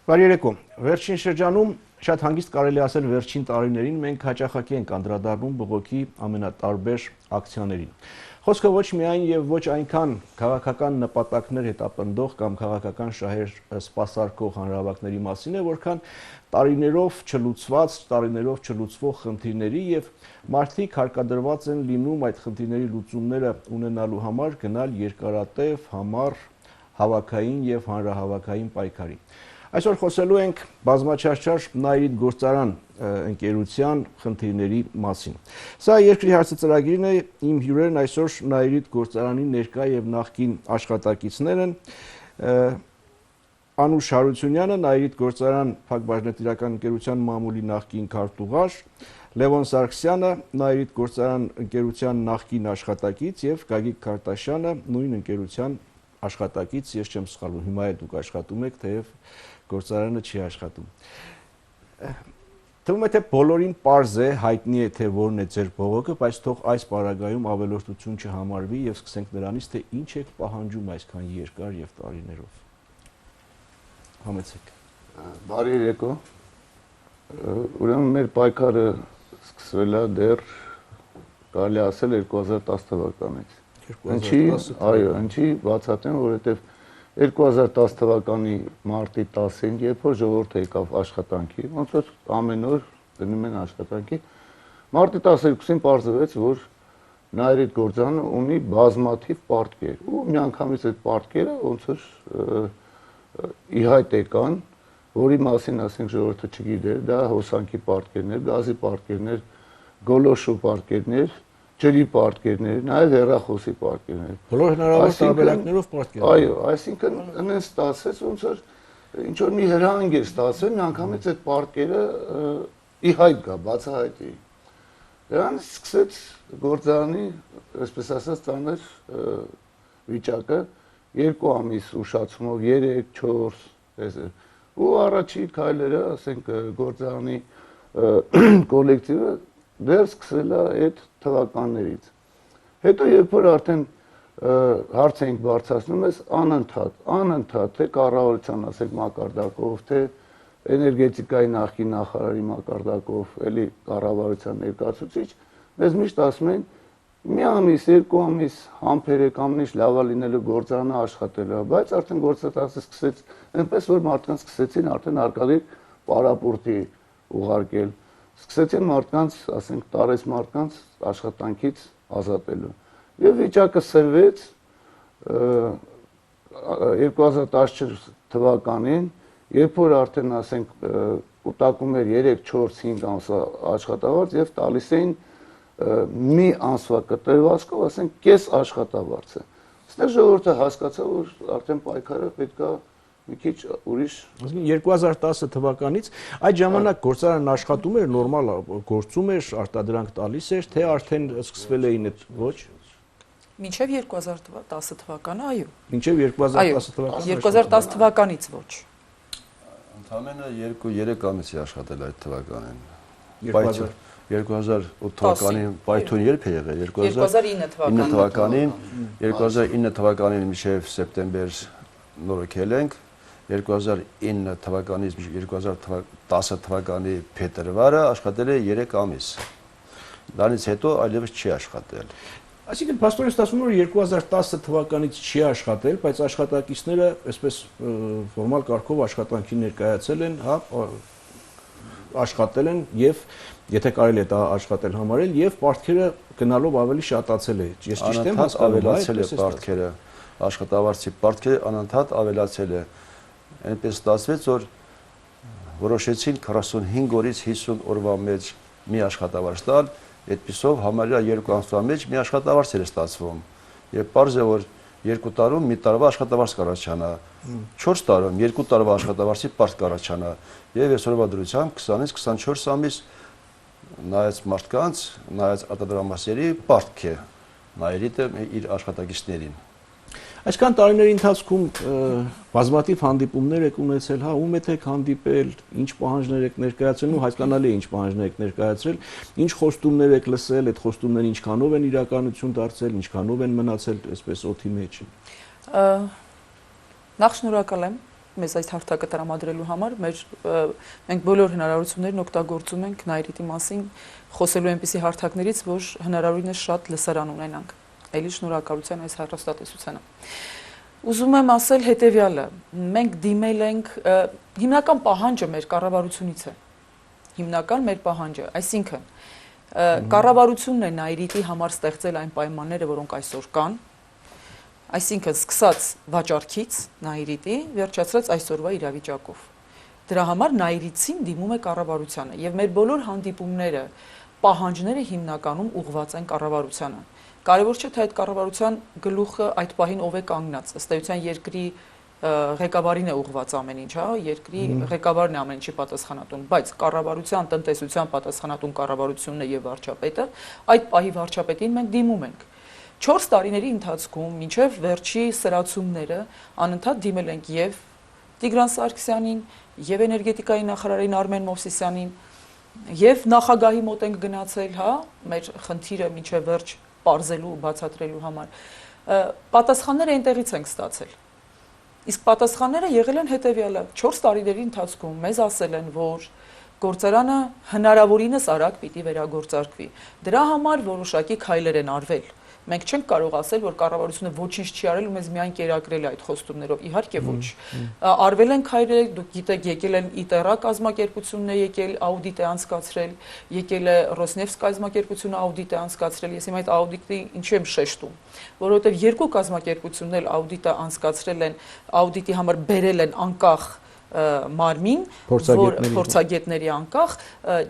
Բարի երեկո։ Վերջին շրջանում շատ հանգիստ կարելի ասել վերջին տարիներին մենք հաճախակի ենք անդրադառնում բողոքի ամենատարբեր ակցիաներին։ Խոսքը ոչ միայն եւ ոչ այնքան քաղաքական նպատակներ հետապնդող կամ քաղաքական շահեր սպասարկող հանրահավաքների մասին է, որքան տարիներով չլուծվող խնդիրների եւ մարդիկ հարկադրված են լինում այդ խնդիրների լուծումները ունենալու համար գնալ երկարատև, համառ, հավաքային եւ հանրահավաքային պայքարի։ Այսօր խոսելու ենք բազմաչարչար Նայիրիդ գործարան ընկերության խնդիրների մասին։ Սա երկրի հարցը ծրագիրն է, իմ հյուրերն այսօր Նայիրիդ գործարանի ներկա եւ նախկին աշխատակիցներ են։ Անուշ Հարությունյանը, Նայիրիդ գործարան փակbaşնետիրական ընկերության մամուլի նախկին քարտուղար, Լևոն Սարգսյանը, Նայիրիդ գործարան ընկերության նախկին աշխատակից եւ Գագիկ Քարտաշյանը, նույն ընկերության աշխատակից, ես չեմ սխալվում, հիմա է դուք աշխատում եք, թեև գործարանը չի աշխատում։ Թվում է թե բոլորին պարզ է, հայտնի է թե որն է ձեր բողոքը, բայց թող այս պարագայում ավելորդություն չհամարվի եւ սկսենք նրանից, թե ինչ եք պահանջում այսքան երկար եւ տարիներով։ Համեցեք։ Բարի երեկո։ Ուրեմն մեր պայքարը սկսվել է դեռ կարելի ասել 2010 թվականից։ Այո, ինչի բացատրեմ, որովհետեւ 2010 թվականի մարտի 10-ին, երբ որ ժողովուրդը եկավ աշխատանքի, ոնց որ ամեն օր գնում են աշխատանքի, մարտի 12-ին պարզվեց, որ Նայիրիդ գործարանը ունի բազմաթիվ պարտքեր, ու միանգամից այդ պարտքերը ոնց որ ի հայտ եկան, որի մասին ասենք ժողովուրդը չգիտեր, դա հոսանքի պարտքերներ, գազի պարտքերներ, գոլոշու պարտքերներ, ջրի պարտքերներ, նաև հեռախոսի պարտքերներ։ Բոլոր հնարավոր տարբերակներով պարտքեր։ Այո, այսինքն այնպես ստացվեց, ոնց որ ինչ որ մի հրահանգ էր ստացվել, միանգամից այդ պարտքերը ի հայտ գա, բացահայտի։ Դրանից սկսեց գործարանի, այսպես ասած, ծանր վիճակը 2 ամիս ուշացումով 3-4 տեսեր։ Ու առաջի քայլերը, ասենք, գործարանի կոլեկտիվը դեռ սկսել է այդ թվականներից։ Հետո երբ որ արդեն հարց ենք բարձրացնում, ես անընդհատ թե կառավարության ասենք մակարդակով, թե էներգետիկայի նախկին նախարարի մակարդակով, էլի կառավարության ներկայացուցիչ, մեզ միշտ ասում են մի ամիս, 2 ամիս համբերեք, ամեն ինչ լավ է լինելու, գործարանը աշխատելու է, բայց արդեն գործընթացը սկսեց այնպես, որ մարդկանց սկսեցին արդեն արկադիր պարապորտի ուղարկել, սկսեցին մարդկանց, ասենք, տարեց մարդկանց աշխատանքից ազատելու։ Եվ վիճակը սրվեց 2014 թվականին, երբ որ արդեն, ասենք, կուտակում էր 3-4-5 ամսվա աշխատավարձ եւ տալիս էին մի ամսվա կտրվածքով, ասենք, կես աշխատավարձը։ Այստեղ ժողովուրդը հասկացավ, որ արդեն պայքարը պետք է մի քիչ ուրիշ։ 2010 թվականից այդ ժամանակ գործարանն աշխատում էր, նորմալ գործում էր, արտադրանք տալիս էր, թե արդեն սկսվել էին այդ ոչ։ Մինչև 2010 թվականը, այո։ Մինչև 2010 թվականը։ 2010 թվականից ոչ։ Ընդամենը 2-3 ամիս է աշխատել այդ թվականին։ 2008 թվականին պայթուն երբ է եղել 2009 թվականին 2009 թվականին մինչև սեպտեմբեր նորոգել ենք 2009 թվականից 2010 թվականի փետրվարը աշխատել է 3 ամիս դրանից հետո այլևս չի աշխատել Այսինքն փաստորեն ստացվում է որ 2010 թվականից չի աշխատել, բայց աշխատակիցները այսպես ֆորմալ կարգով աշխատանքի ներկայացել են, հա, աշխատել են եւ եթե կարելի է դա աշխատել համարել եւ պարտքերը գնալով ավելի շատացել է։ Ես ճիշտ եմ հասկանում, ավելացել է պարտքերը, աշխատավարձի պարտքերը անընդհատ ավելացել է։ Այնպես ստացվեց, որ որոշեցին 45 օրից 50 օրվա մեջ մի աշխատավարձ տալ, այդպիսով համարյա 2 ամսվա մեջ մի աշխատավարձ էր ստացվում։ Եվ պարզ է, որ 2 տարում մի տարվա աշխատավարձ կառաջանա, 4 տարում 2 տարվա աշխատավարձի պարտ կառաջանա, եւ այսօրվա դրությամբ 20-ից 24 ամիս նայած մարդկանց, նայած արտադրամասերի պարտք է Նայիրիդը իր աշխատակիցներին։ Այսքան տարիների ընթացքում բազմաթիվ հանդիպումներ եք ունեցել, հա, ում եք հանդիպել, ինչ պահանջներ եք ներկայացրել, ու հասկանալի է ինչ պահանջներ եք ներկայացրել, ինչ խոստումներ եք լսել, այդ խոստումները ինչքանով են իրականություն դարձել, ինչքանով են մնացել այսպես օդի մեջ։ Նախ շնորհակալ եմ մեզ այս հարթակը տրամադրելու համար մենք բոլոր հնարավորություններն օգտագործում ենք Նայիրիտի մասին խոսելու այնպիսի հարթակներից, որ հնարավորինս շատ լսարան ունենանք։ Էլի շնորհակալության այս հեռուստատեսությանը։ Ուզում եմ ասել հետևյալը. մենք դիմել ենք հիմնական պահանջը մեր կառավարությունից է։ Հիմնական մեր պահանջը, այսինքն կառավարությունն է Նայիրիտի համար ստեղծել այն պայմանները, որոնք այսօր կան, այսինքն սկսած վաճառքից Նայիրիտի, վերջացրած այսօրվա իրավիճակով։ Դրա համար Նայիրիցին դիմում է կառավարությանը եւ մեր բոլոր հանդիպումները, պահանջները հիմնականում ուղղված են կառավարությանը։ Կարևոր չէ թե այդ կառավարության գլուխը այդ պահին ով է կանգնած, ըստ էության երկրի ղեկավարին է ուղղված ամեն ինչ, հա, երկրի ղեկավարն է ամեն ինչի պատասխանատուն, բայց կառավարության, տնտեսության պատասխանատուն կառավարությունն է եւ վարչապետը, այդ պահի վարչապետին մենք դիմում ենք։ 4 տարիների ընթացքում մինչև վերջի սրացումները անընդհատ դիմել ենք եւ Տիգրան Սարգսյանին, եւ էներգետիկայի նախարարին Արմեն Մովսիսյանին, եւ նախագահի մոտ ենք գնացել, հա, մեր խնդիրը մինչև վերջ պարզելու ու բացատրելու համար։ Պատասխանները այնտեղից ենք ստացել։ Իսկ պատասխանները եղել են հետևյալը. 4 տարիների ընթացքում մեզ ասել են, որ գործարանը հնարավորինս արագ պիտի վերագործարկվի։ Դրա համար որոշակի քայլեր են արվել։ Մենք չենք կարող ասել, որ կառավարությունը ոչինչ չի արել ու մեզ միայն կերակրել է այդ խոստումներով։ Իհարկե ոչ։ Արվել են քայլեր, դուք գիտեք, եկել են ԻՏՌ կազմակերպությունն է եկել, աուդիտ է անցկացրել, եկել է Ռոսնեֆտս կազմակերպությունը աուդիտ է անցկացրել։ Ես հիմա այդ աուդիտի ինչու եմ շեշտում, որովհետև երկու կազմակերպություններ էլ աուդիտը անցկացրել են, աուդիտի համար բերել են անկախ մարմին, որ փորձագետների անկախ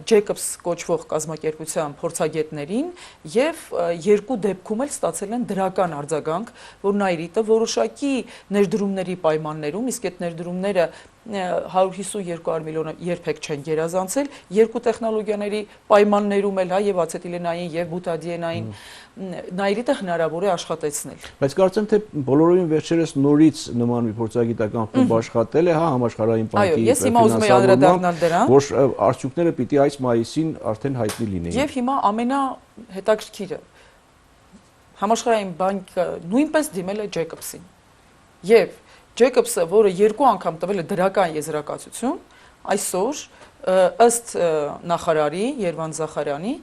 Jacobs կոչվող կազմակերպության փորձագետներին եւ երկու դեպքում էլ ստացել են դրական արձագանք, որ Նայիրիտը որոշակի ներդրումների պայմաններում, իսկ այդ ներդրումները 150-200 միլիոնը երբեք չեն գերազանցել, երկու տեխնոլոգիաների պայմաններում էլ, հա, եւ ացետիլենային եւ բուտադիենային Նայիրիտը հնարավոր է աշխատեցնել։ Բայց կարծեմ թե բոլորովին վերջերս նորից նման մի փորձագիտական խումբ աշխատել է, հա, համաշխարհային բանկի։ Այո, ես հիմա ուզում եմ անդրադառնալ դրան, որ արդյունքները պիտի այս մայիսին արդեն հայտնի լինեին։ Եվ հիմա ամենահետաքրքիրը համաշխարհային բանկը նույնպես դիմել է Jacobs-ին։ Եվ Jacobs-ը, որը 2 անգամ տվել է դրական եզրակացություն, այսօր ըստ նախարարի Երվանդ Զախարյանի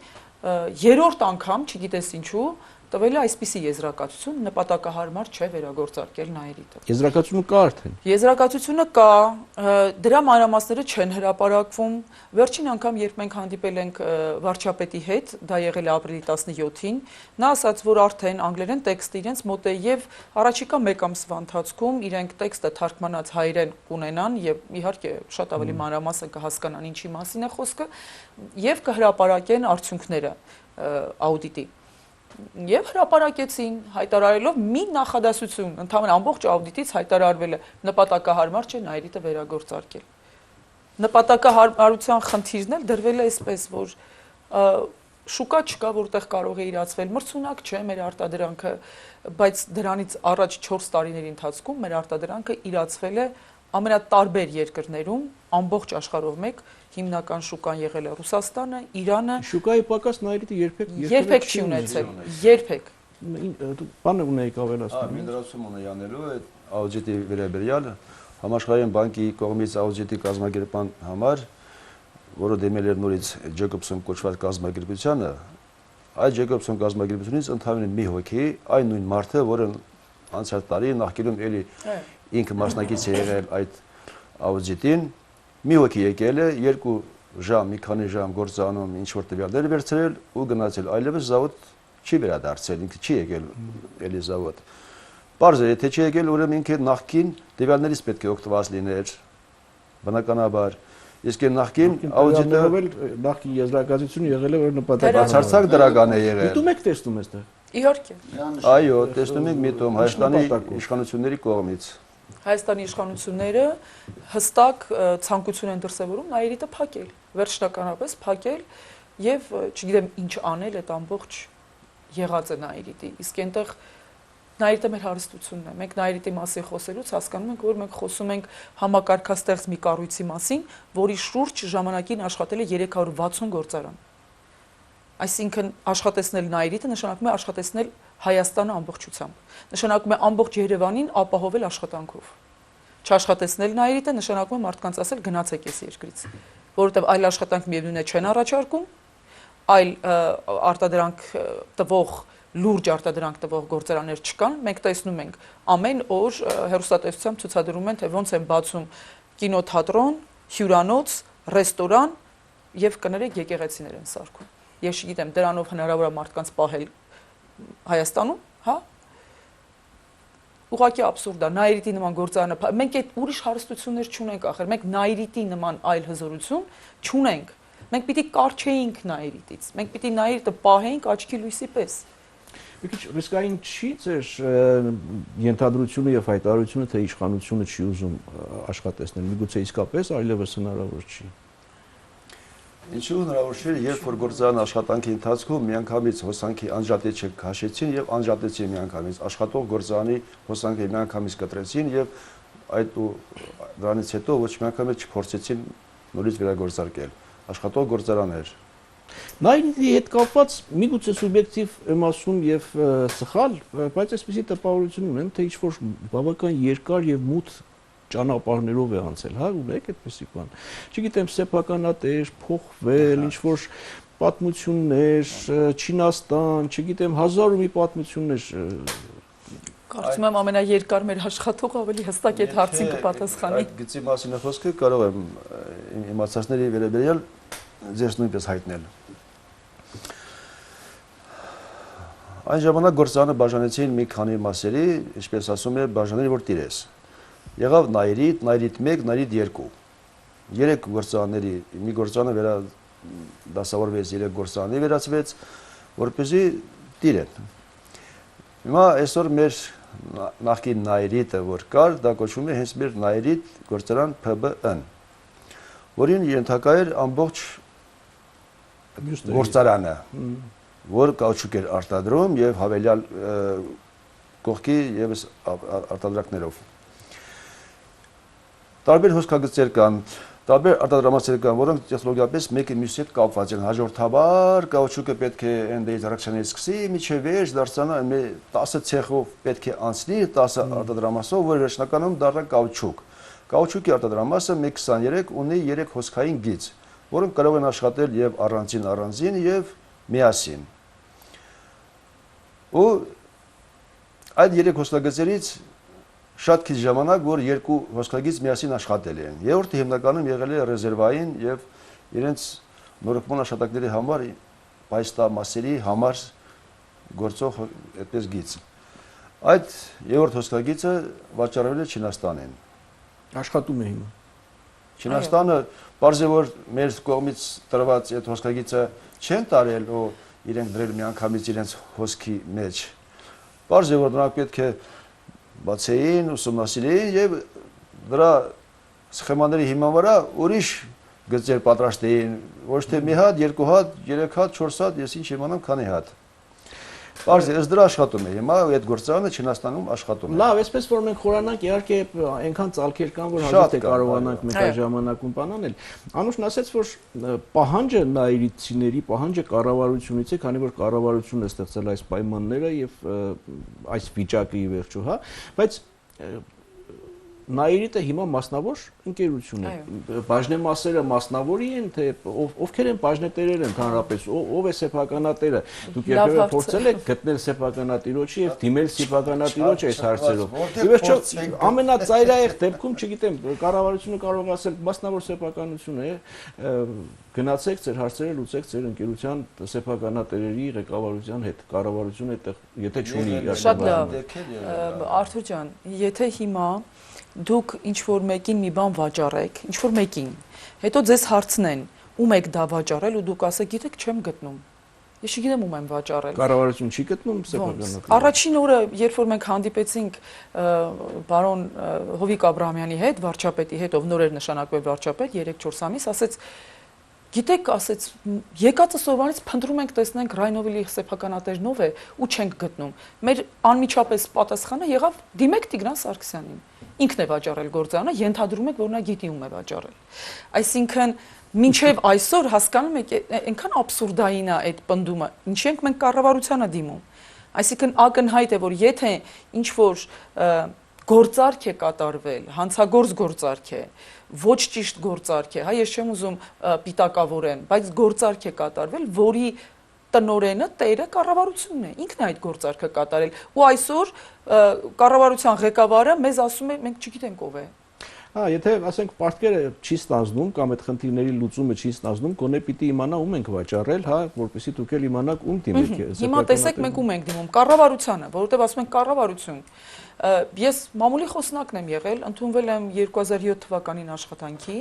3-րդ անգամ, չգիտես ինչու, տվել է այսպիսի եզրակացություն, նպատակահարմար չէ վերագործարկել Նայիրիտը։ Եզրակացությունը կա արդեն։ Եզրակացությունը կա, դրա մանրամասները չեն հրապարակվում։ Վերջին անգամ, երբ մենք հանդիպել ենք վարչապետի հետ, դա եղել է ապրիլի 17-ին, նա ասաց, որ արդեն անգլերեն տեքստը իրենց մոտ է եւ առաջիկա 1 ամսվա ընթացքում իրենք տեքստը թարգմանած հայերեն կունենան եւ իհարկե շատ ավելի մանրամասն կհասկանան ինչի մասին է խոսքը եւ կհրապարակեն արդյունքները աուդիտի։ Եվ հրապարակեցին, հայտարարելով մի նախադասություն, ընդհանրապես ամբողջ աուդիտից հայտարարվել է նպատակահարմար չէ Նայիրիտը վերագործարկել։ Նպատակահարմարության խնդիրն էլ դրվել է այսպես, որ շուկա չկա, որտեղ կարող է իրացվել, մրցունակ չէ մեր արտադրանքը, բայց դրանից առաջ 4 տարիների ընթացքում մեր արտադրանքը իրացվել է ամենատարբեր երկրներում, ամբողջ աշխարհով մեկ, հիմնական շուկան եղել է Ռուսաստանը, Իրանը։ Շուկայի պակաս Նայիրիտը երբեք չի ունեցել, երբեք։ Բանը ունեիք ավելացնել։ Մի դրացում ունեի անելու այդ աուդիտի վերաբերյալ համաշխարհային բանկի կողմից աուդիտի կազմակերպման համար, որը դեմել էր նորից Jacobs-ն կոչված կազմակերպությանը, այդ Jacobs-ն կազմակերպությունից ընդհանրապես մի հոգի, այն նույն մարդը, որը անցյալ տարի նախկինում էլի ինքը մասնակից է եղել այդ աուդիտին, մի հոգի եկել է, 2 ժամ, մի քանի ժամ գործանում ինչ որ տվյալներ վերցրել ու գնացել, այլևս զավոդ չի վերադարձել, ինքը չի եկել էլի զավոդ։ Պարզ է, եթե չի եկել, ուրեմն ինքը նախկին տվյալներից պետք է օգտված լիներ, բնականաբար։ Իսկ նախկին աուդիտը նախկին եզրակացությունը եղել է, որ նպատակ բացարձակ դրական է եղել։ Դու եք տեսնում այստեղ։ Իհարկե։ Այո, տեսնում ենք միտում Հայաստանի իշխանությունների կողմից։ Հայաստանի իշխանությունները հստակ ցանկություն են դրսևորում Նայիրիտը փակել, վերջնականապես փակել եւ չգիտեմ ինչ անել այդ ամբողջ եղածը Նայիրիտի։ Իսկ այնտեղ Նայիրիտը մեր հարստությունն է։ Մենք Նայիրիտի մասին խոսելուց հասկանում ենք, որ մենք խոսում ենք համակարգաստեղծ մի կառույցի մասին, որի շուրջ ժամանակին աշխատել է 360 գործարան։ Այսինքն աշխատեցնել Նայիրիտը նշանակում է աշխատեցնել Հայաստանը ամբողջությամբ։ Նշանակում է ամբողջ Երևանին ապահովել աշխատանքով։ չաշխատեցնել Նայիրիտը նշանակում է մարդկանց ասել գնացեք այս երկրից, որովհետև այլ աշխատանք միևնույն է չեն առաջարկում, այլ արտադրանք տվող լուրջ արտադրանք տվող գործարաններ չկան, մենք տեսնում ենք ամեն օր հեռուստատեսությամբ ցուցադրում են, թե ոնց են բացում կինոթատրոն, հյուրանոց, ռեստորան եւ կներեք եկեղեցիներ են սարքում։ Ես չգիտեմ, դրանով հնարավոր է մարդկանց պահել Հայաստանում, հա? Ուղղակի աբսուրդ է, Նայիրիտի նման գործարանը, մենք այդ ուրիշ հարստություններ չունենք ախր, մենք Նայիրիտի նման այլ հզորություն չունենք։ Մենք պիտի կարճեինք Նայիրիտից, մենք պիտի Նայիրիտը պահեինք աչքի լույսի պես։ Մի քիչ ռիսկային չի ձեր ենթադրությունը եւ հայտարարությունը, թե իշխանությունը չի ուզում աշխատեցնել, միգուցե իսկապես այլևս հնարավոր չի։ Ինչու հնարավոր չէ, երբ որ գործարան աշխատանքի ընթացքում միանգամից հոսանքի անջատիչը քաշեցին եւ անջատեցին միանգամից աշխատող գործարանի հոսանքը միանգամից կտրեցին եւ այդ ու դրանից հետո ոչ միանգամից չփորձեցին նորից վերագործարկել աշխատող գործարաններ։ Նայիրիտի հետ կապված միգուցե սուբյեկտիվ եմ ասում եւ սխալ, բայց այսպեսի տպավորություն ունեմ, թե ինչ-որ բավական երկար եւ մութ ճանապարհներով է անցել, հա, ունեք այդպեսի բան։ Չգիտեմ, սեփականատեր, փոխվել, ինչ-որ պատմություններ, Չինաստան, չգիտեմ, հազար ու մի պատմություններ։ Կարծում եմ ամենաերկար մեր աշխատող ավելի հստակ այդ հարցին կպատասխանի։ Այդ գծի մասին է խոսքը, կարող եմ իմացածների վերաբերյալ ձեզ նույնպես հայտնել։ Այն ժամանակ գործարանը բաժանեցին մի քանի մասերի, ինչպես ասում է, բաժանել որ տիրես։ Եղավ Նայիրիտ, Նայիրիտ 1, Նայիրիտ 2։ Երեք գործարանների, մի գործարանը դասավորվեց, երեք գործարանի վերածվեց, որպեսզի տիրեն։ Հիմա այսօր մեր նախկին Նայիրիտը որ կար, դա կոչվում է հենց մեր Նայիրիտ գործարան ՓԲԸ-ն, որին ենթակա էր ամբողջ գործարանը, որ կաուչուկ էր արտադրում եւ հավելյալ կողքի եւս արտադրանքներով։ Տարբեր հոսքագծեր կան, տարբեր արտադրամասեր կան, որոնք տեխնոլոգիապես մեկը մյուսի հետ կապված են։ Հաջորդաբար կաուչուկը պետք է այնտեղից ռեակցիաներից սկսի, միջև վերջ դարձանա 10 ցեխով պետք է անցնի 10 արտադրամասով, որ վերջնականում դառնա կաուչուկ։ Կաուչուկի արտադրամասը 123 ունի 3 հոսքային գիծ, որոնք կարող են աշխատել եւ առանձին եւ միասին։ Ու այդ 3 հոսքագծերից շատ քիչ ժամանակ, որ 2 հոսքագիծ միասին աշխատել են։ Երրորդը հիմնականում եղել է ռեզերվային եւ իրենց նորոգման աշխատանքների համար պայստամասերի համար գործող այդպես գիծ։ Այդ երրորդ հոսքագիծը վաճառվել է Չինաստանին։ Աշխատում է հիմա։ Չինաստանը բարձր որ մեր կողմից տրված այդ հոսքագիծը չեն տարել ու իրենք դրել միանգամից իրենց հոսքի մեջ։ Բարձր որ նրանք պետք է բացեին, ուսումնասիրեին եւ դրա սխեմաների հիման վրա ուրիշ գծեր պատրաստեին, ոչ թե մի հատ, 2 հատ, 3 հատ, 4 հատ, ես ինչ իմանամ քանի հատ։ Բարձր, ըստ դրա աշխատում է։ Հիմա այդ գործարանը Չինաստանում աշխատում է։ Լավ, այսպես որ մենք խորանանք, իհարկե այնքան ծալքեր կան, որ հաջորդ է կարողանանք մեկ այլ ժամանակում բանանել։ Անուշն ասաց, որ պահանջը նայիրիցիների պահանջը կառավարությունից է, քանի որ կառավարությունն է ստեղծել այս պայմանները եւ այս վիճակը ի վերջո, հա, բայց Նայիրիտը հիմա մասնավոր ընկերություն է։ Բաժնեմասերը մասնավորի են, թե ովքեր են բաժնետերեր ընդհանրապես, ով է սեփականատերը։ Դուք երբևէ փորձել եք գտնել սեփականատիրոջը եւ դիմել սեփականատիրոջը այս հարցերով։ Ի վերջո ամենածայրահեղ դեպքում, չգիտեմ, կառավարությունը կարող է ասել մասնավոր սեփականություն է, գնացեք ձեր հարցերը լուծեք ձեր ընկերության սեփականատերերի ղեկավարության հետ, կառավարությունը եթե չունի։ Շատ լավ։ Արթուր ջան, եթե հիմա դուք ինչ-որ մեկին մի բան վաճառեք, ինչ-որ մեկին, հետո ձեզ հարցնեն, ում եք դա վաճառել ու դուք ասեք, գիտեք, չեմ գտնում։ Ես չգիտեմ ում եմ վաճառել։ Կառավարություն չի գտնում սեփականատերը։ Առաջին օրը, երբ որ մենք հանդիպեցինք բարոն Հովիկ Աբրահամյանի հետ, վարչապետի հետ, ով նոր էր նշանակվել վարչապետ, 3-4 ամիս, ասեց, գիտեք, ասեց, եկածը սովորից փնտրում ենք տեսնենք Ռայնովիլի սեփականատերն ով է ու չենք գտնում։ Մեր անմիջապես պատասխանը եղավ՝ դիմեք Տիգրան Սարգսյանին։ Ինքն է վաճառել գործարանը, ենթադրում եք, որ նա գիտի ում է վաճառել։ Այսինքն մինչև այսօր հասկանում եք, այնքան աբսուրդային է այդ պնդումը, ինչի ենք մենք կառավարությանը դիմում։ Այսինքն ակնհայտ է, որ եթե ինչ որ գործարք է կատարվել, հանցագործ գործարք է, ոչ ճիշտ գործարք է, հա, ես չեմ ուզում պիտակավորեմ, բայց գործարք է կատարվել, որի տնորենը տերը կառավարությունն է, ինքն է այդ գործարքը կատարել, ու այսօր կառավարության ղեկավարը մեզ ասում է, մենք չգիտենք ով է։ Եթե ասենք պարտքերը չի ստանձնում կամ այդ խնդիրների լուծումը չի ստանձնում, գոնե պիտի իմանա ում ենք վաճառել, հա, որպեսզի դուք էլ իմանաք ում դիմեք։ Հիմա տեսեք մենք ում ենք դիմում, կառավարությանը, որովհետև ասում են կառավարություն։ Ես մամուլի խոսնակն եմ եղել, ընդունվել եմ 2007 թվականին աշխատանքի,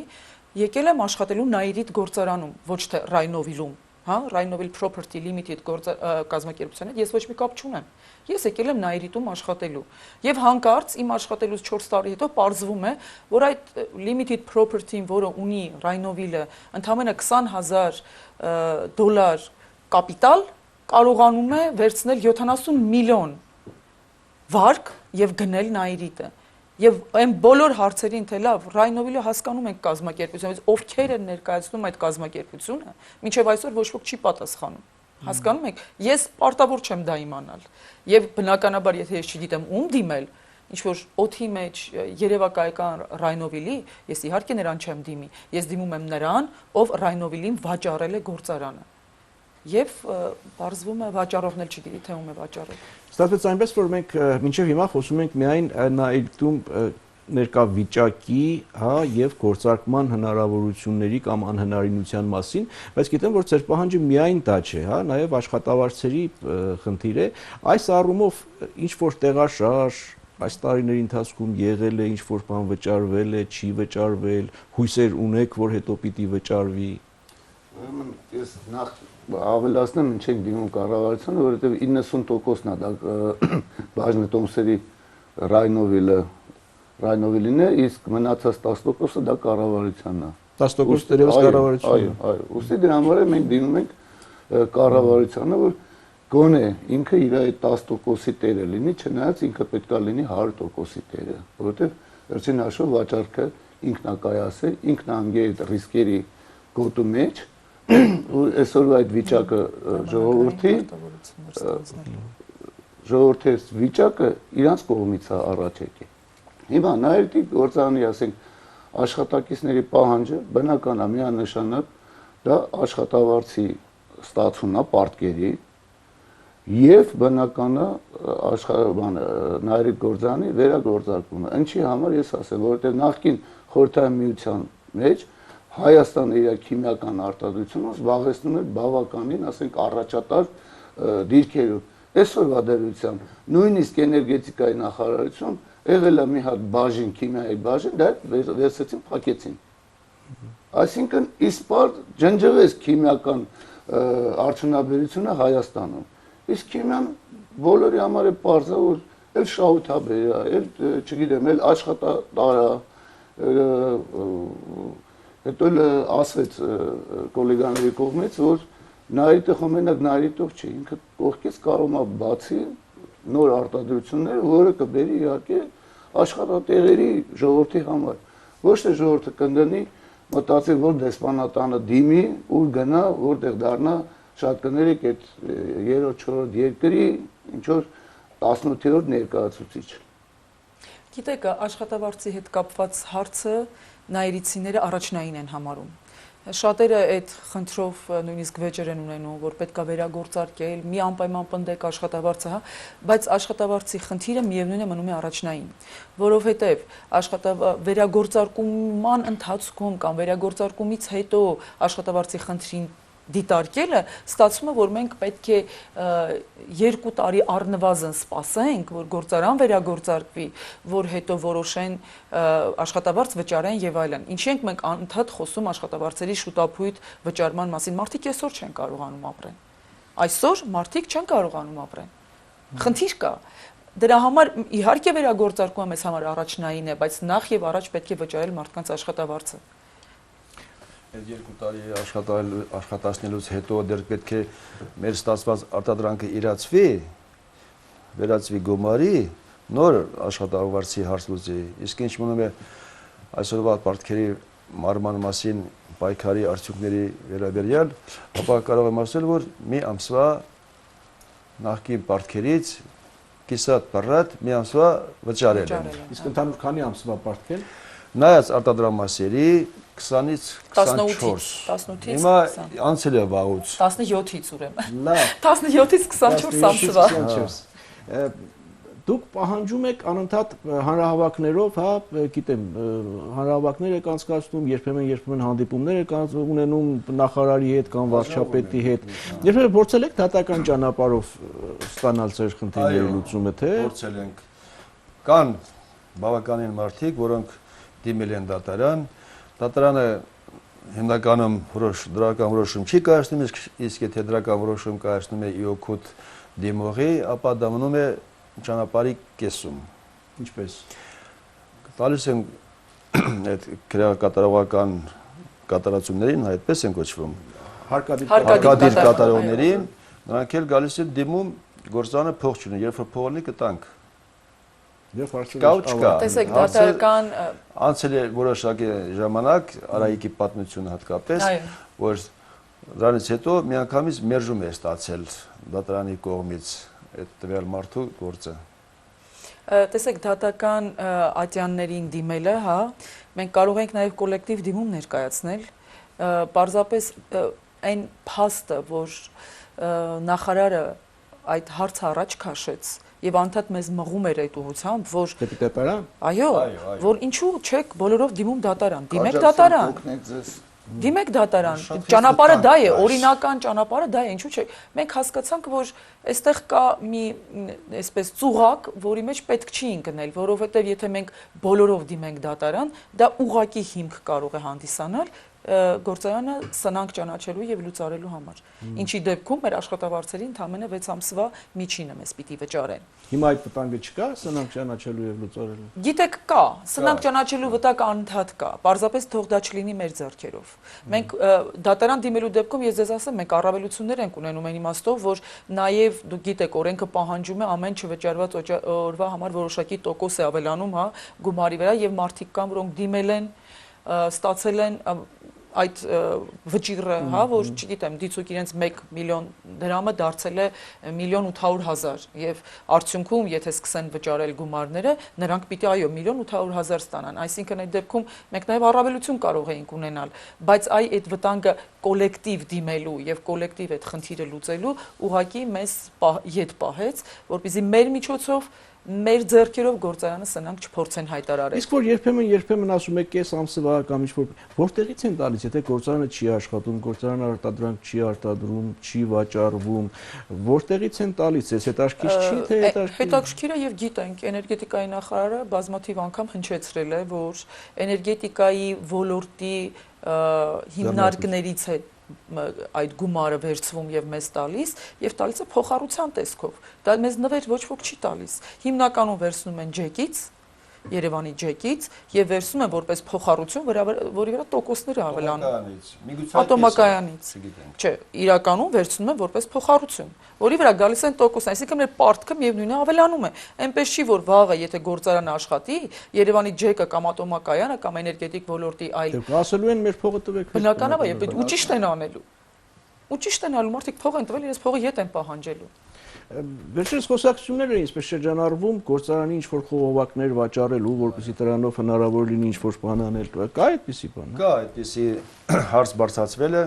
եկել եմ աշխատելու Նայիրիտ գործարանում, ոչ թե Rhino-Ville-ում, հա, Rhino-Ville Property Limited կազմակերպության հետ ես ոչ մի կապ չունեմ։ Ես եկել եմ Նայիրիտում աշխատելու եւ հանկարծ իմ աշխատելուց 4 տարի հետո պարզվում է, որ այդ limited property-ն, որը ունի Rhino-Ville-ը, ընդամենը $20,000 կապիտալ կարողանում է վերցնել 70 միլիոն վարկ եւ գնել Նայիրիտը։ Եվ այն բոլոր հարցերին թե լավ Rhino-Ville-ը հասկանում ենք կազմակերպությունից, ովքեր են ներկայացնում այդ կազմակերպությունը, մինչև այսօր ոչ ոք չի պատասխանում։ Հասկանում եք, ես պարտավոր չեմ դա իմանալ։ Եվ բնականաբար, եթե ես չգիտեմ ում դիմել, ինչ որ օթի մեջ երևակայական Rhino-Ville-ի, ես իհարկե նրան չեմ դիմի, ես դիմում եմ նրան, ով Rhino-Ville-ին վաճառել է գործարանը։ Եվ բարձվում է վաճառողն էլ չգիտի թե ում է վաճառել։ Ստացվեց այնպես, որ մենք մինչև հիմա խոսում ենք միայն Նայիրիտում ներկա վիճակի, հա, եւ գործարկման հնարավորությունների կամ անհնարինության մասին, բայց գիտեմ, որ ձեր պահանջը միայն դա չէ, հա, նաեւ աշխատավարձերի խնդիր է։ Այս առումով ինչ որ տեղաշարժ այս տարիների ընթացքում եղել է, ինչ որ բան վճարվել է, չի վճարվել, հույսեր ունեք, որ հետո պիտի վճարվի։ Ուրեմն ես նախ ավելացնեմ, ինչ ենք դիմում կառավարությանը, որովհետեւ 90%-ն է դա բաժնետոմսերի Rhino-Ville-ին է, իսկ մնացած 10%-ը դա կառավարությանն է։ 10% դերևս կառավարությունն է։ Այո, ուստի դրա համար մենք դիմում ենք կառավարությանը, որ գոնե ինքը իր այդ 10%-ի տերը լինի, չնայած ինքը պետքա լինի 100%-ի տերը, որովհետեւ վերջին հաշվով վաճառքը ինքն է կայացել, ինքն է անգե այդ ռիսկերի գոտու մեջ, ու այսօրվա այդ վիճակը ժողովրդի վիճակը իրանց կողմից է առաջ եկել։ Հիմա Նայիրիտի գործարանի, ասենք, աշխատակիցների պահանջը բնական է միանշանակ դա աշխատավարձի ստացումն է պարտքերի եւ բնական է Նայիրիտ գործարանի վերագործարկումը։ Ինչի համար ես ասեմ, որովհետեւ նախկին խորհրդային միության մեջ Հայաստանը իր քիմիական արտադրությունը զբաղեցնում էր բավականին, ասենք, առաջատար դիրքերով։ Այսօրվա դերությամբ նույնիսկ էներգետիկայի նախարարություն եղել է մի հատ բաժին, քիմիայի բաժին, դա վերցեցին, փակեցին։ Այսինքն իսպար ջնջվեց քիմիական արդյունաբերությունը Հայաստանում։ Իսկ քիմիան բոլորի համար է պարզ է, որ էլ շահութաբեր է, էլ չգիտեմ, էլ աշխատատար է, հետո ասվեց կոլեգաների կողմից, որ Նայիրիտը խոմենակ Նայիրիտով չի, ինքը կողքից կարող է բացի նոր արտադրություններ, որը կբերի իհարկե աշխատատեղերի ժողովրդի համար։ Ոչ թե ժողովուրդը կընկնի մտածի, որ դեսպանատանը դիմի, ուր գնա, որտեղ դառնա շատ կներեք այդ 3-4 երկրի ինչ որ 18-րդ ներկայացուցիչ։ Գիտեք, աշխատավարձի հետ կապված հարցը նայիրիցիները առաջնային են համարում։ Շատերը այդ խնդրով նույնիսկ վեճեր են ունենում, որ պետք է վերագործարկել, մի անպայման պնդեք աշխատավարձը, հա, բայց աշխատավարձի խնդիրը միևնույն է մնում է առաջնային, որովհետև վերագործարկման ընթացքում կամ վերագործարկումից հետո աշխատավարձի խնդրին դիտարկելը ստացվում է, որ մենք պետք է 2 տարի առնվազն սպասենք, որ գործարան վերագործարկվի, որ հետո որոշեն աշխատավարձ վճարեն եւ այլն։ Ինչի ենք մենք անընդհատ խոսում աշխատավարձերի շուտափույթ վճարման մասին։ Մարդիկ այսօր չեն կարողանում ապրեն։ Այսօր մարդիկ չեն կարողանում ապրեն։ Խնդիր կա։ Դրա համար իհարկե վերագործարկումը մեզ համար առաջնային է, բայց նախ եւ առաջ պետք է վճարել մարդկանց աշխատավարձը։ Այդ 2 տարի աշխատացնելուց հետո դեռ պետք է մեր ստացված արտադրանքը իրացվի, վերածվի գումարի, նոր աշխատավարձի հարց լուծի։ Իսկ ինչ մնում է այսօրվա պարտքերի մարման մասին պայքարի արդյունքների վերաբերյալ, ապա կարող եմ ասել, որ մի ամսվա նախկին պարտքերից կիսատ պռատ մի ամսվա վճարել են։ Իսկ ընդհանուր քանի ամսվա պարտքել։ Նայած արտադրամասերի 20-ից 24։ 18-ից Հիմա անցել է վաղուց։ 17-ից ուրեմն։ Լավ։ 17-ից 24 ամսվա։ Դուք պահանջում եք անընդհատ հանրահավաքներով, հա, գիտեմ, հանրահավաքներ եք անցկացնում, երբեմն հանդիպումներ եք ունենում նախարարի հետ կամ վարչապետի հետ։ Երբեմն փորձել եք դատական ճանապարհով ստանալ ձեր խնդիրների լուծումը, թե փորձել ենք։ Կան բավականին մարդիկ, որոնք դիմել են դատարան։ Դատարանը հիմնականում դրական որոշում չի կայացնում, իսկ եթե դրական որոշում կայացնում է ի օգուտ դիմողի, ապա դա մնում է ճանապարհի կեսում։ ինչպես Տալիս են այդ քրեակատարողական կատարածումներին, այդպես են կոչվում։ Հարկադիր կատարողներին, նրանք էլ գալիս են դիմում գործանը փող չունեն, երբ որ փող ունի կտանք։ Տեսեք դատարական անցել է որոշակի ժամանակ Արայիկի պատմությունը հատկապես, որ դրանից հետո միանգամից մերժում է ստացել դատարանի կողմից այդ տվյալ մարդու գործը։ Տեսեք դատական ատյաններին դիմելը, հա, մենք կարող ենք նաև կոլեկտիվ դիմում ներկայացնել, պարզապես այն փաստը, որ նախարարը այդ հարցը առաջ քաշեց եւ անդադ մեզ մղում էր այդ ուղությամբ, որ դեպի դատարան։ Այո, որ ինչու չեք բոլորով դիմում դատարան, դիմեք դատարան։ Դիմեք դատարան, ճանապարհը դա է, օրինական ճանապարհը դա է, ինչու՞ չէ։ Մենք հասկացանք, որ այստեղ կա մի այսպես ծուղակ, որի մեջ պետք չի ընկնել, որովհետև եթե մենք բոլորով դիմենք դատարան, դա ուղղակի հիմք կարող է հանդիսանալ գործարանը սնանկ ճանաչելու եւ լուծարելու համար։ Ինչի դեպքում մեր աշխատավարձերի ընդամենը 6 ամսվա միջինը մեզ պիտի վճարեն։ Հիմա այդ վտանգը չկա, սնանկ ճանաչելու եւ լուծարելու։ Գիտեք, կա, սնանկ ճանաչելու վտակը անընդհատ կա, պարզապես թող դա չլինի մեր ձեռքերով։ Մենք դատարան դիմելու դեպքում ես ձեզ ասեմ, մենք առավելություններ ենք ունենում այն իմաստով, որ նաեւ դուք գիտեք, օրենքը պահանջում է ամեն չվճարված օրվա համար որոշակի տոկոս է ավելանում, հա, գումարի վրա եւ մարդիկ կան, որոնք դիմել են, ստացել են այդ վճիռը, հա, որ չգիտեմ, դիցուկ իրենց 1 միլիոն դրամը դարձել է 1.8 միլիոն եւ արդյունքում եթե սկսեն վճարել գումարները, նրանք պիտի այո 1.8 միլիոն ստանան։ Այսինքն այդ դեպքում մենք նաեւ առավելություն կարող էինք ունենալ, բայց այդ վտանգը կոլեկտիվ դիմելու եւ կոլեկտիվ այդ խնդիրը լուծելու ուղղակի մեզ ետ պահեց, որպեսզի մեր միջոցով մեր ձեռքերով գործարանը սնանք չփորձեն հայտարարել։ Իսկ որ երբեմն ասում եք կես ամսվա կամ ինչ-որ որտեղից են տալիս, եթե գործարանը չի աշխատում, գործարանը արտադրանք չի արտադրում, չի վաճառվում, որտեղից են տալիս, ես հետաքրքիր չի թե հետաքրքիր է եւ գիտենք, էներգետիկայի նախարարը բազմաթիվ անգամ հնչեցրել է, որ էներգետիկայի ոլորտի հիմնարկներից է այդ գումարը վերցվում եւ մեզ տալիս եւ տալիս է փոխառության տեսքով։ Դա մեզ նվեր ոչ ոք չի տալիս։ Հիմնականում վերցնում են ջեկից, Երևանի ջեկից եւ վերցնում են որպես փոխառություն, որի վրա տոկոսները ավելանում։ Ատոմակայանից։ Չէ, իրականում վերցնում են որպես փոխառություն, որի վրա գալիս են տոկոս, այսինքն մեր պարտքը միևնույնն է ավելանում է։ Այնպես չի, որ վաղը եթե գործարանը աշխատի, Երևանի ջեկը կամ ատոմակայանը կամ էներգետիկ ոլորտի այլ ասելու են մեր փողը տվեք։ Բնականաբար, եւ ու ճիշտ են անելու։ Ու ճիշտ են ալու, մարդիկ փող են տվել, իրենց փողը ետ են պահանջելու։ Վերջերս խոսակցություններ էին, այսպես շրջանառվում գործարանի ինչ-որ խողովակներ վաճառելու, որպեսզի դրանով հնարավոր լինի ինչ-որ բան անել։ Կա այդպիսի բան։ Կա այդպիսի հարց բարձրացվել է,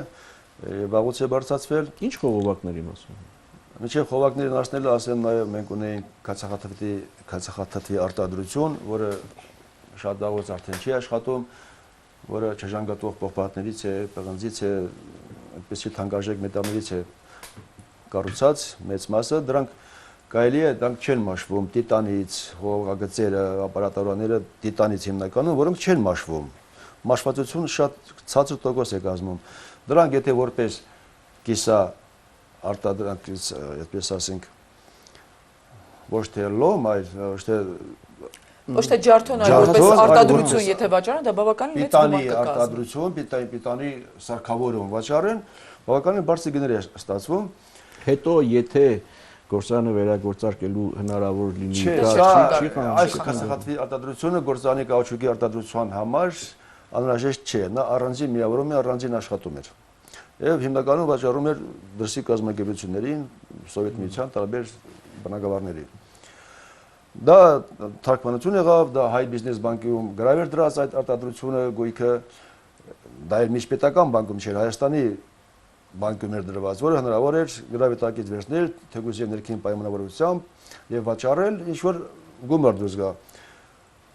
վաղուց է բարձրացվել։ Ինչ խողովակների մասին։ Մինչև խողովակներին հասնելը ասեմ նաև մենք ունենք քացախաթթվի արտադրություն, որը շատ վաղուց արդեն չի աշխատում, որը չժանգատող պողպատներից է, պղնձից է, այդպիսի թանկարժեք մետալներից է կառուցած մեծ մասը, դրանք կարելի է դրանք չեն մաշվում տիտանից, խողովակագծերը, ապարատուրաները տիտանից հիմնականում, որոնք չեն մաշվում։ Մաշվածությունը շատ ցածր տոկոս է կազմում։ Դրանք եթե որպես կիսա արտադրանք, այդպես ասենք, ոչ թե լոմ, այլ ոչ թե ջարդոն, այլ որպես արտադրություն, եթե վաճառեն, դա բավականին մեծ գումար կկազմի։ Արտադրություն, պիտանի սարքավորում վաճառեն, բավականին բարձր գներ է ստացվում։ Հետո եթե գործարանը վերագործարկելու հնարավոր լինի, այս քասախաթվի արտադրությունը գործարանի կաուչուկի արտադրության համար անհրաժեշտ չէ, նա առանձին միավորում է, առանձին աշխատում էր։ Եվ հիմնականում վաճառում էր դրսի կազմակերպություններին, Սովետ միության տարբեր բնակավարների։ Դա թարգմանություն եղավ, դա Հայ բիզնես բանկում գրավ էր դրած այդ արտադրությունը, գույքը, դա էր միջպետական բանկում չէր, Հայաստանի բանկում էր դրված, որը հնարավոր էր գրավետակից վերցնել, թեկուզ եւ ներքին պայմանավորությամբ եւ վաճառել, ինչ որ գումար դուրս գա։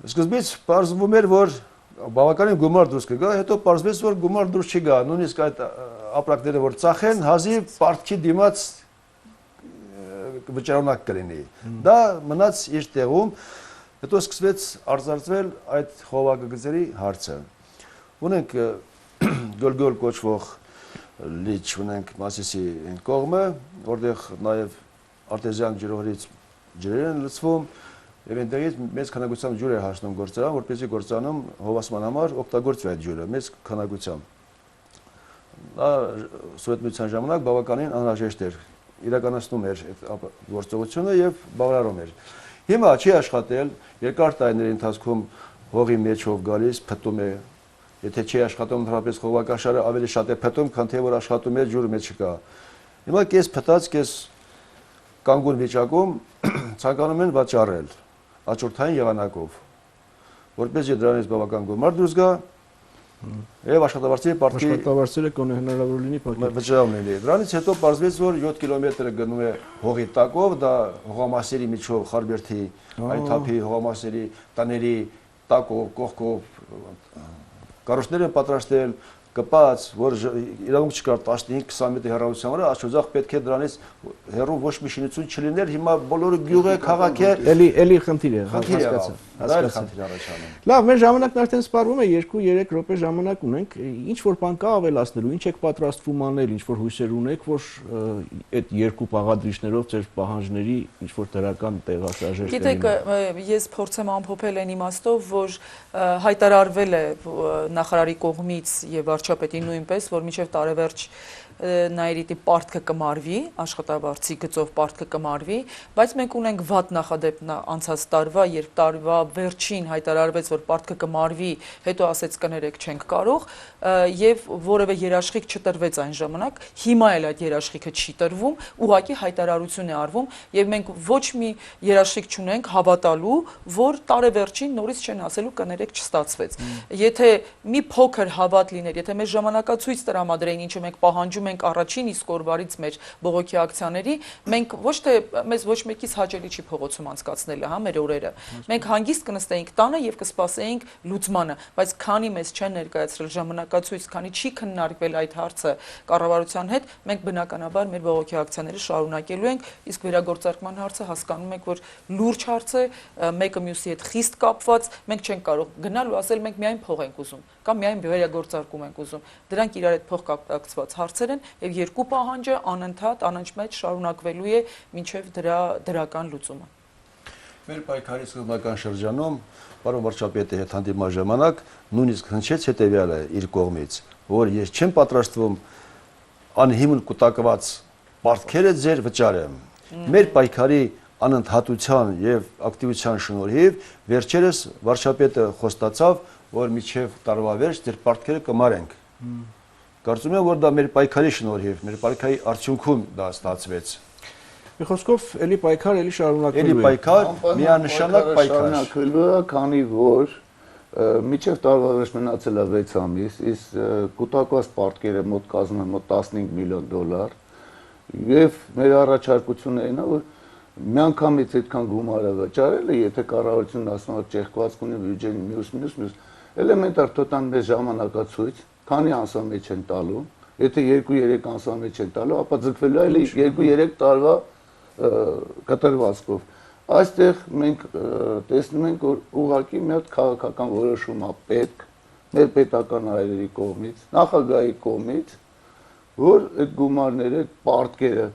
Սկզբից պարզվում էր, որ բավականին գումար դուրս կգա, հետո պարզվեց, որ գումար դուրս չգա, նույնիսկ այդ ապրանքները որ ծախեն, հազիվ պարտքի դիմաց վճարանակ կլինի։ Դա մնաց իր տեղում, հետո սկսվեց արձարծվել այդ խողովակագծերի հարցը։ Ունենք գոլգոլ կոչվող լիճ, ունենք Մասիսի այն կողմը, որտեղ նաև արտեզյան ջրօրից ջրեր են լցվում, եւ այնտեղից մեծ քանակությամբ ջուր է հասնում գործարան, որպեսզի գործարանում հովասման համար օգտագործվի այդ ջուրը մեծ քանակությամբ։ Դա Սովետ միության ժամանակ բավականին անհրաժեշտ էր, իրականացնում էր այդ գործողությունը եւ բավարարում էր։ Հիմա չի աշխատել, երկար տարիների ընթացքում հողի մեջով գալիս, փտում է, եթե չի աշխատում ընդհանրապես խողովակաշարը ավելի շատ է փտում, քան թե որ աշխատում է ջուրը մեջ չկա։ Հիմա կես փտած, կես կանգուն վիճակում ցանկանում են վաճառել աճուրդային եղանակով, որպեսզի դրանից բավական գումար դուրս գա եւ աշխատավարձի պարտքի աշխատավարձերը կոնե հնարավոր լինի վճարում լինի։ Դրանից հետո պարզվեց, որ 7 կիլոմետր գնում է հողի տակով, դա հողամասերի միջով Խարբերդի, Այթափի հողամասերի տաների տակով, կողքով կառույցներ են պատրաստել, կպած, որ իրավունք չկար 15-20 մետր հեռավորության վրա, աշխուժախ պետք է դրանից հեռու ոչ մի շինություն չլիներ, հիմա բոլորը գյուղ է, քաղաք է, էլի խնդիր է, հասկացա։ Լավ, մեր ժամանակն արդեն սպառվում է, 2-3 րոպե ժամանակ ունենք, ինչ որ բան կա ավելացնելու, ինչ եք պատրաստվում անել, ինչ որ հույսեր ունեք, որ այդ երկու բաղադրիչներով ձեր պահանջների ինչ որ դրական տեղաշարժեր կլինի։ Գիտեք, ես փորձեմ ամփոփել այն իմաստով, որ հայտարարվել է նախարարի կողմից եւ վարչապետի նույնպես, որ մինչև տարեվերջ Նաիրիտի պարտքը կմարվի, աշխատավարձի գծով պարտքը կմարվի, բայց մենք ունենք վատ նախադեպ անցած տարվա, երբ տարվա վերջին հայտարարվեց, որ պարտքը կմարվի, հետո ասեց կներեք չենք կարող, եւ որևէ երաշխիք չտրվեց այն ժամանակ, հիմա էլ այդ երաշխիքը չի տրվում, ուղղակի հայտարարություն է արվում եւ մենք ոչ մի երաշխիք չունենք հավատալու, որ տարեվերջին նորից չեն ասելու կներեք չստացվեց։ Եթե մի փոքր հավատ լիներ, եթե մեր ժամանակացույց տրամադրեին, ինչը մենք պահանջում ենք առաջին իսկ օրվանից մեր բողոքի ակցիաների, մենք ոչ թե մեզ ոչ մեկից հաճելի չի փողոցում անցկացնելը, հա, մեր օրերը։ Մենք հանգիստ կնստեինք տանը եւ կսպասեինք լուծմանը, բայց քանի մեզ չեն ներկայացրել ժամանակացույց, քանի չի քննարկվել այդ հարցը կառավարության հետ, մենք բնականաբար մեր բողոքի ակցիաները շարունակելու ենք, իսկ վերագործարկման հարցը հասկանում ենք, որ լուրջ հարց է, մեկը մյուսի հետ խիստ կապված, մենք չենք կարող գնալ ու ասել մենք միայն փող ենք ուզում, կամ միայն վերագործարկում ենք ուզում։ Դրանք իրար հետ փոխկապակցված հարցեր են եւ երկու պահանջը անընդհատ անընդմեջ շարունակվելու է մինչեւ դրա դրական լուծումը։ Մեր պայքարի սկզբնական շրջանում պարոն վարչապետի հետ հանդիպման ժամանակ նույնիսկ հնչեց հետեւյալը իր կողմից, որ ես չեմ պատրաստվում անհիմն կուտակված պարտքերը ձեր վճարեմ։ Մեր պայքարի անընդհատության եւ ակտիվության շնորհիվ վերջերս վարչապետը խոստացավ, որ միջև տարվա վերջ ձեր պարտքերը կմարենք։ Կարծում եմ, որ դա մեր պայքարի շնորհիվ, մեր պայքարի արդյունքում դա ստացվեց։ Մի խոսքով, էլի պայքար, էլի շարունակվելու է։ Էլի պայքար, միանշանակ պայքար։ Շարունակվելու է, քանի որ միջև տարվա վերջ մնացել է 6 ամիս, իսկ կուտակված պարտքերը մոտ կազմում են մոտ 15 միլիոն դոլար, եւ մեր առաջարկությունը այն է, որ միանգամից այդքան գումարը վճարելը, եթե կառավարությունն ասում է ճեղքված կունի բյուջեն մյուս, էլեմենտար թոտան մեզ ժամանակացույց, քանի ամսվա մեջ են տալու, եթե 2-3 ամսվա մեջ են տալու, ապա ձգվելու է 2-3 տարվա կտրվածքով։ Այստեղ մենք տեսնում ենք, որ ուղղակի մի հատ քաղաքական որոշում է պետք մեր պետական հայրերի կողմից, նախագահի կողմից, որ այդ գումարները, այդ պարտքերը,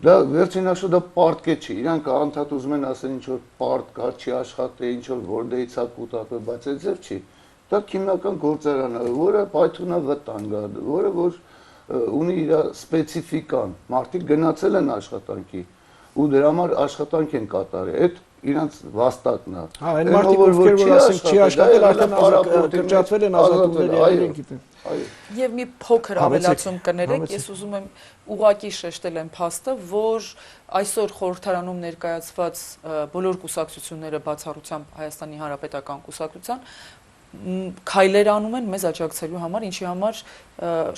դա վերջին հաշվով դա պարտք չի, իրանք անդադ ուզում են ասել ինչ որ պարտք կա, չի աշխատի, ինչ որ որտեղից է կուտակվել, բայց այդ ձև չի։ Դա քիմիական գործարան է, որը պայթունա վտանգ է, որը որ ունի իր սպეციფიკան, մարդիկ գնացել են աշխատանքի ու դրա համար աշխատանք են կատարել։ Այդ իրանց վաստակն է։ Հա, այն մարդիկ ովքեր որ ասենք չի աշխատել, արդեն կրճատվել են ազատումների իրենք գիտեն։ Եվ մի փոքր ավելացում կներեք, ես ուզում եմ ուղղակի շեշտել եմ փաստը, որ այսօր խորհրդարանում ներկայացված բոլոր կուսակցությունները բացառությամբ Հայաստանի Հանրապետական կուսակցության քայլեր անում են մեզ աջակցելու համար, ինչի համար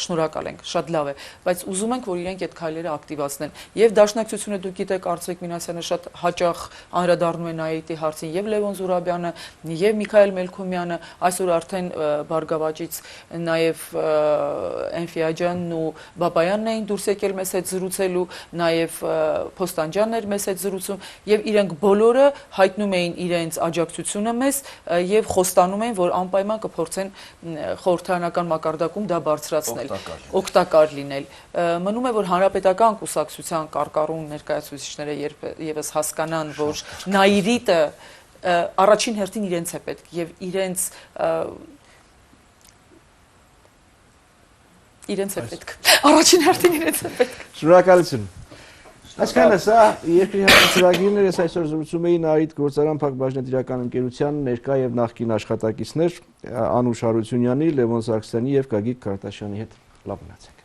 շնորհակալ ենք, շատ լավ է, բայց ուզում ենք, որ իրենք այդ քայլերը ակտիվացնեն։ Եվ Դաշնակցությունը դուք գիտեք, Արծվիկ Մինասյանը շատ հաճախ անդրադառնում է նայիտի հարցին, եւ Լևոն Զուրաբյանը, եւ Միքայել Մելքումյանը, այսօր արդեն Բարգավաճից նաեւ Էնֆիաջյանն ու Բաբայանն էին դուրս եկել մեզ հետ զրուցելու, նաեւ Փոստանջյանն էր մեզ հետ զրուցում, եւ իրենք բոլորը հայտնում էին իրենց աջակցությունը մեզ եւ խոստանում էին, որ անպայման կփորձեն խորհրդարանական մակարդակում դա բարձրացնել, օգտակար լինել։ Մնում է, որ հանրապետական կուսակցության կարկառուն ներկայացուցիչները եւս հասկանան, որ նայիրիտը առաջին հերթին իրենց է պետք եւ իրենց է պետք։ Առաջին հերթին իրենց է պետք։ Շնորհակալություն։ Այսքանը սա երկրի ծրագիրն էր, ես այսօր զրուցում էի Նայիրիտ գործարան Փակ բաժնետիրական ընկերության ներկա եւ նախկին աշխատակիցներ Անուշ Հարությունյանի, Լևոն Սարգսյանի եւ Գագիկ Քարտաշյանի հետ։ Լավ մնացեք։